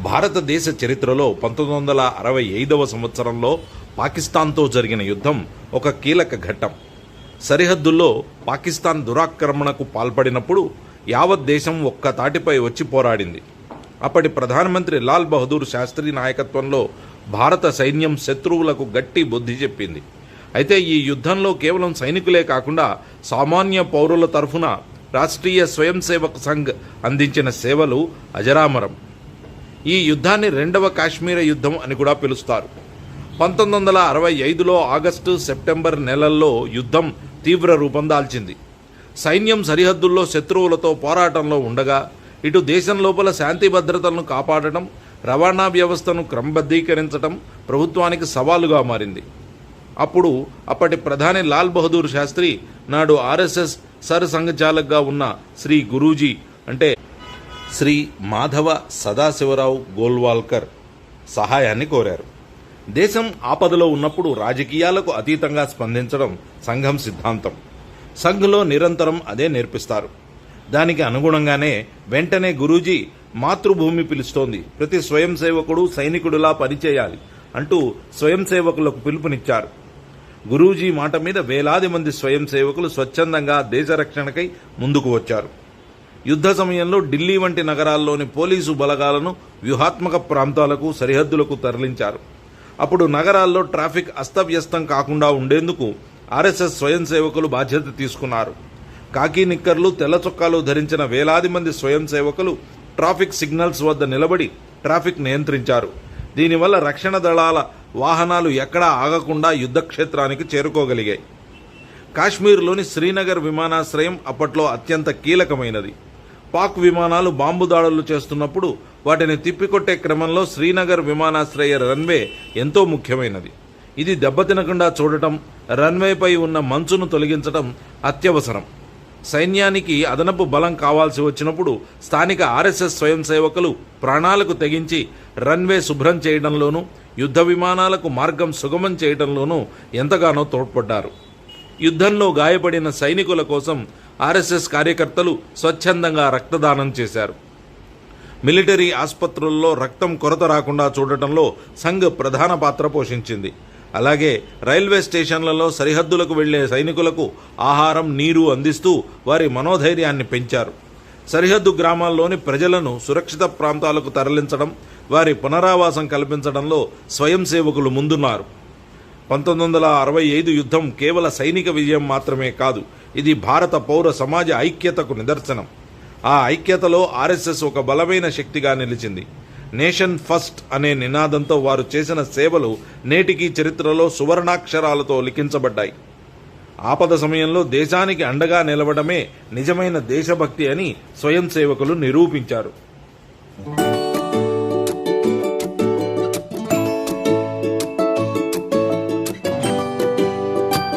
భారతదేశ చరిత్రలో 1965వ సంవత్సరంలో పాకిస్తాన్తో జరిగిన యుద్ధం ఒక కీలక ఘట్టం. సరిహద్దుల్లో పాకిస్తాన్ దురాక్రమణకు పాల్పడినప్పుడు యావత్ దేశం ఒక్క తాటిపై వచ్చి పోరాడింది. అప్పటి ప్రధానమంత్రి లాల్ బహదూర్ శాస్త్రి నాయకత్వంలో భారత సైన్యం శత్రువులకు గట్టి బుద్ధి చెప్పింది. అయితే ఈ యుద్ధంలో కేవలం సైనికులే కాకుండా సామాన్య పౌరుల తరఫున రాష్ట్రీయ స్వయం సేవక్ సంఘ్ అందించిన సేవలు అజరామరం. ఈ యుద్ధాన్ని రెండవ కాశ్మీర యుద్ధం అని కూడా పిలుస్తారు. 1965లో ఆగస్టు సెప్టెంబర్ నెలల్లో యుద్ధం తీవ్ర రూపం దాల్చింది. సైన్యం సరిహద్దుల్లో శత్రువులతో పోరాటంలో ఉండగా ఇటు దేశం లోపల శాంతి భద్రతలను కాపాడటం, రవాణా వ్యవస్థను క్రమబద్ధీకరించడం ప్రభుత్వానికి సవాలుగా మారింది. అప్పటి ప్రధాని లాల్ బహదూర్ శాస్త్రి నాడు ఆర్ఎస్ఎస్ సర్ సంఘచాలక్గా ఉన్న శ్రీ గురూజీ అంటే శ్రీ మాధవ సదాశివరావు గోల్వాల్కర్ సహాయాన్ని కోరారు. దేశం ఆపదలో ఉన్నప్పుడు రాజకీయాలకు అతీతంగా స్పందించడం సంఘం సిద్ధాంతం. సంఘ్లో నిరంతరం అదే నేర్పిస్తారు. దానికి అనుగుణంగానే వెంటనే గురూజీ మాతృభూమి పిలుస్తోంది, ప్రతి స్వయం సేవకుడు సైనికుడిలా పనిచేయాలి అంటూ స్వయం సేవకులకు పిలుపునిచ్చారు. గురూజీ మాట మీద వేలాది మంది స్వయం సేవకులు స్వచ్ఛందంగా దేశ రక్షణకై ముందుకు వచ్చారు. యుద్ధ సమయంలో ఢిల్లీ వంటి నగరాల్లోని పోలీసు బలగాలను వ్యూహాత్మక ప్రాంతాలకు, సరిహద్దులకు తరలించారు. అప్పుడు నగరాల్లో ట్రాఫిక్ అస్తవ్యస్తం కాకుండా ఉండేందుకు ఆర్ఎస్ఎస్ స్వయం సేవకులు బాధ్యత తీసుకున్నారు. కాకి నిక్కర్లు, తెల్ల చొక్కాలు ధరించిన వేలాది మంది స్వయం సేవకులు ట్రాఫిక్ సిగ్నల్స్ వద్ద నిలబడి ట్రాఫిక్ నియంత్రించారు. దీనివల్ల రక్షణ దళాల వాహనాలు ఎక్కడా ఆగకుండా యుద్ధక్షేత్రానికి చేరుకోగలిగాయి. కాశ్మీర్లోని శ్రీనగర్ విమానాశ్రయం అప్పట్లో అత్యంత కీలకమైనది. పాక్ విమానాలు బాంబు దాడులు చేస్తున్నప్పుడు వాటిని తిప్పికొట్టే క్రమంలో శ్రీనగర్ విమానాశ్రయ రన్వే ఎంతో ముఖ్యమైనది. ఇది దెబ్బతినకుండా చూడటం, రన్వేపై ఉన్న మంచును తొలగించడం అత్యవసరం. సైన్యానికి అదనపు బలం కావాల్సి వచ్చినప్పుడు స్థానిక ఆర్ఎస్ఎస్ స్వయం సేవకులు ప్రాణాలకు తెగించి రన్వే శుభ్రం చేయడంలోనూ, యుద్ధ విమానాలకు మార్గం సుగమం చేయడంలోనూ ఎంతగానో తోడ్పడ్డారు. యుద్ధంలో గాయపడిన సైనికుల కోసం ఆర్ఎస్ఎస్ కార్యకర్తలు స్వచ్ఛందంగా రక్తదానం చేశారు. మిలిటరీ ఆసుపత్రుల్లో రక్తం కొరత రాకుండా చూడటంలో సంఘ్ ప్రధాన పాత్ర పోషించింది. అలాగే రైల్వే స్టేషన్లలో సరిహద్దులకు వెళ్లే సైనికులకు ఆహారం, నీరు అందిస్తూ వారి మనోధైర్యాన్ని పెంచారు. సరిహద్దు గ్రామాల్లోని ప్రజలను సురక్షిత ప్రాంతాలకు తరలించడం, వారి పునరావాసం కల్పించడంలో స్వయం సేవకులు ముందున్నారు. 1965 యుద్ధం కేవల సైనిక విజయం మాత్రమే కాదు, ఇది భారత పౌర సమాజ ఐక్యతకు నిదర్శనం. ఆ ఐక్యతలో ఆర్ఎస్ఎస్ ఒక బలమైన శక్తిగా నిలిచింది. నేషన్ ఫస్ట్ అనే నినాదంతో వారు చేసిన సేవలు నేటికీ చరిత్రలో సువర్ణాక్షరాలతో లిఖించబడ్డాయి. ఆపద సమయంలో దేశానికి అండగా నిలవడమే నిజమైన దేశభక్తి అని స్వయం సేవకులు నిరూపించారు.